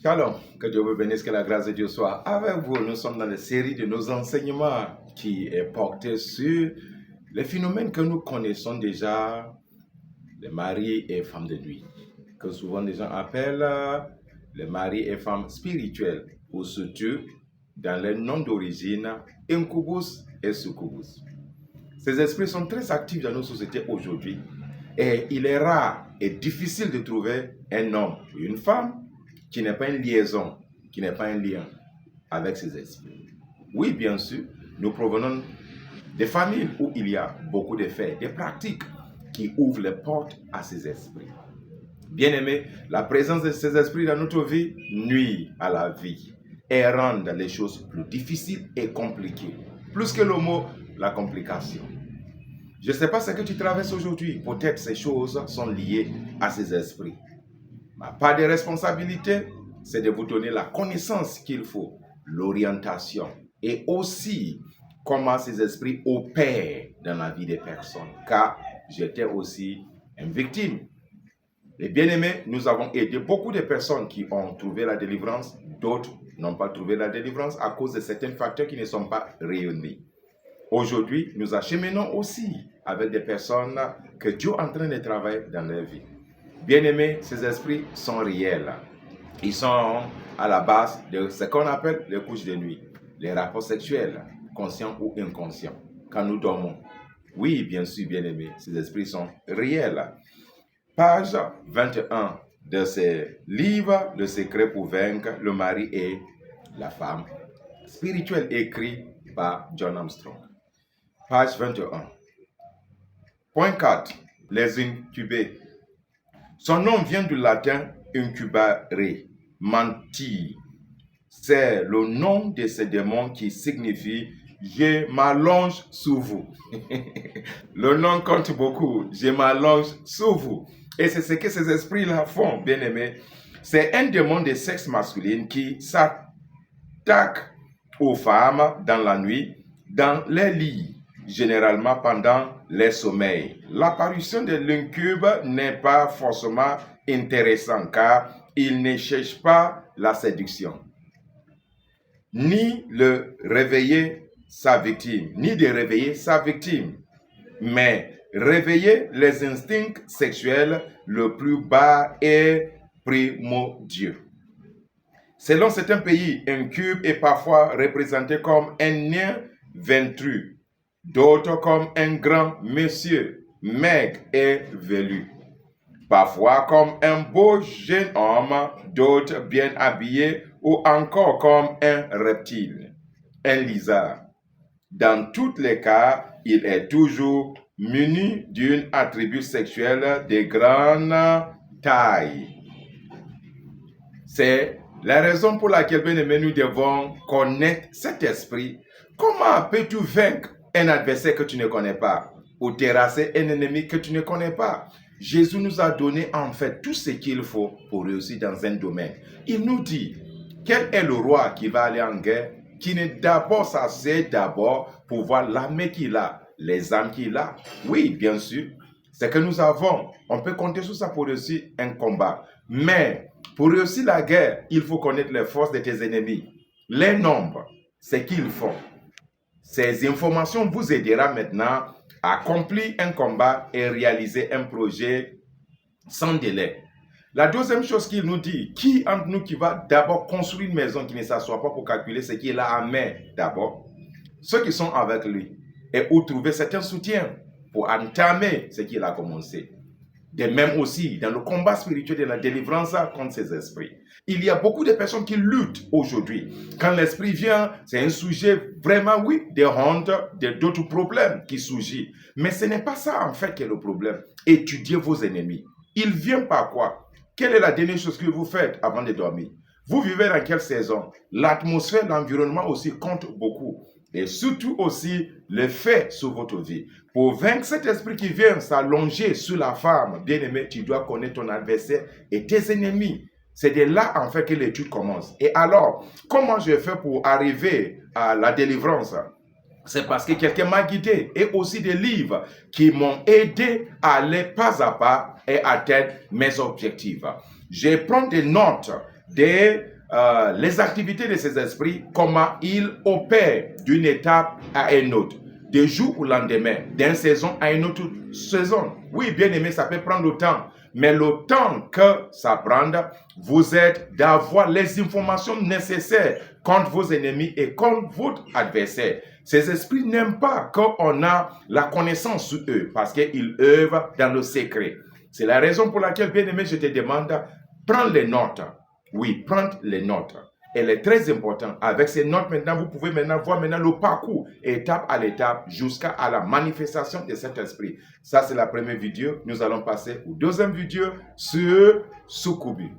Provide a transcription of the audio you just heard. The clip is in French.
Shalom, que Dieu vous bénisse, que la grâce de Dieu soit avec vous. Nous sommes dans la série de nos enseignements qui est portée sur les phénomènes que nous connaissons déjà, les maris et femmes de nuit, que souvent les gens appellent les maris et femmes spirituels, ou surtout dans les noms d'origine, incubus et succubus. Ces esprits sont très actifs dans nos sociétés aujourd'hui et il est rare et difficile de trouver un homme ou une femme qui n'est pas une liaison, qui n'est pas un lien avec ces esprits. Oui, bien sûr, nous provenons des familles où il y a beaucoup de faits, des pratiques qui ouvrent les portes à ces esprits. Bien-aimés, la présence de ces esprits dans notre vie nuit à la vie et rend les choses plus difficiles et compliquées. Plus que le mot, la complication. Je ne sais pas ce que tu traverses aujourd'hui. Peut-être ces choses sont liées à ces esprits. Ma part de responsabilité, c'est de vous donner la connaissance qu'il faut, l'orientation et aussi comment ces esprits opèrent dans la vie des personnes. Car j'étais aussi une victime. Et bien aimés, nous avons aidé beaucoup de personnes qui ont trouvé la délivrance. D'autres n'ont pas trouvé la délivrance à cause de certains facteurs qui ne sont pas réunis. Aujourd'hui, nous acheminons aussi avec des personnes que Dieu est en train de travailler dans leur vie. Bien-aimés, ces esprits sont réels. Ils sont à la base de ce qu'on appelle les couches de nuit, les rapports sexuels, conscients ou inconscients, quand nous dormons. Oui, bien sûr, bien-aimés, ces esprits sont réels. Page 21 de ce livre, Le secret pour vaincre le mari et la femme, spirituel, écrit par John Armstrong. Page 21. Point 4. Les incubés. Son nom vient du latin incubare, mentir. C'est le nom de ce démon qui signifie « je m'allonge sur vous ». Le nom compte beaucoup, « je m'allonge sur vous ». Et c'est ce que ces esprits-là font, bien aimés. C'est un démon de sexe masculin qui s'attaque aux femmes dans la nuit, dans les lits, généralement pendant les sommeils. L'apparition de l'incube n'est pas forcément intéressante car il ne cherche pas la séduction, ni de réveiller sa victime, mais réveiller les instincts sexuels le plus bas et primordiaux. Selon certains pays, un cube est parfois représenté comme un nain ventru, d'autres comme un grand monsieur, maigre et velu. Parfois comme un beau jeune homme, d'autres bien habillés ou encore comme un reptile, un lézard. Dans tous les cas, il est toujours muni d'un attribut sexuel de grande taille. C'est la raison pour laquelle, bien aimé, nous devons connaître cet esprit. Comment peux-tu vaincre un adversaire que tu ne connais pas ou terrasser un ennemi que tu ne connais pas? Jésus nous a donné en fait tout ce qu'il faut pour réussir dans un domaine. Il nous dit, quel est le roi qui va aller en guerre, qui ne d'abord s'assied d'abord pour voir l'armée qu'il a, les armes qu'il a? Oui, bien sûr, c'est que nous avons. On peut compter sur ça pour réussir un combat. Mais pour réussir la guerre, il faut connaître les forces de tes ennemis, les nombres, ce qu'ils font. Ces informations vous aideront maintenant à accomplir un combat et réaliser un projet sans délai. La deuxième chose qu'il nous dit, qui entre nous qui va d'abord construire une maison qui ne s'assoit pas pour calculer ce qu'il a à main d'abord? Ceux qui sont avec lui et où trouver certains soutiens pour entamer ce qu'il a commencé. De même aussi, dans le combat spirituel de la délivrance contre ces esprits. Il y a beaucoup de personnes qui luttent aujourd'hui. Quand l'esprit vient, c'est un sujet vraiment, oui, de honte, d'autres problèmes qui surgissent. Mais ce n'est pas ça, en fait, qui est le problème. Étudiez vos ennemis. Ils viennent par quoi? Quelle est la dernière chose que vous faites avant de dormir? Vous vivez dans quelle saison? L'atmosphère, l'environnement aussi compte beaucoup. Et surtout aussi l'effet sur votre vie. Pour vaincre cet esprit qui vient s'allonger sur la femme, bien aimé, tu dois connaître ton adversaire et tes ennemis. C'est de là en fait que l'étude commence. Et alors, comment je fais pour arriver à la délivrance? C'est parce que quelqu'un m'a guidé et aussi des livres qui m'ont aidé à aller pas à pas et atteindre mes objectifs. Je prends des notes les activités de ces esprits, comment ils opèrent d'une étape à une autre, de jour au lendemain, d'une saison à une autre saison. Oui, bien aimé, ça peut prendre le temps, mais le temps que ça prend, vous êtes d'avoir les informations nécessaires contre vos ennemis et contre votre adversaire. Ces esprits n'aiment pas qu'on a la connaissance sur eux parce qu'ils œuvrent dans le secret. C'est la raison pour laquelle, bien aimé, je te demande, prends les notes. Oui, prendre les notes. Elle est très importante. Avec ces notes, maintenant, vous pouvez maintenant voir le parcours, étape à l'étape, jusqu'à la manifestation de cet esprit. Ça, c'est la première vidéo. Nous allons passer aux deuxième vidéo sur Sukubi.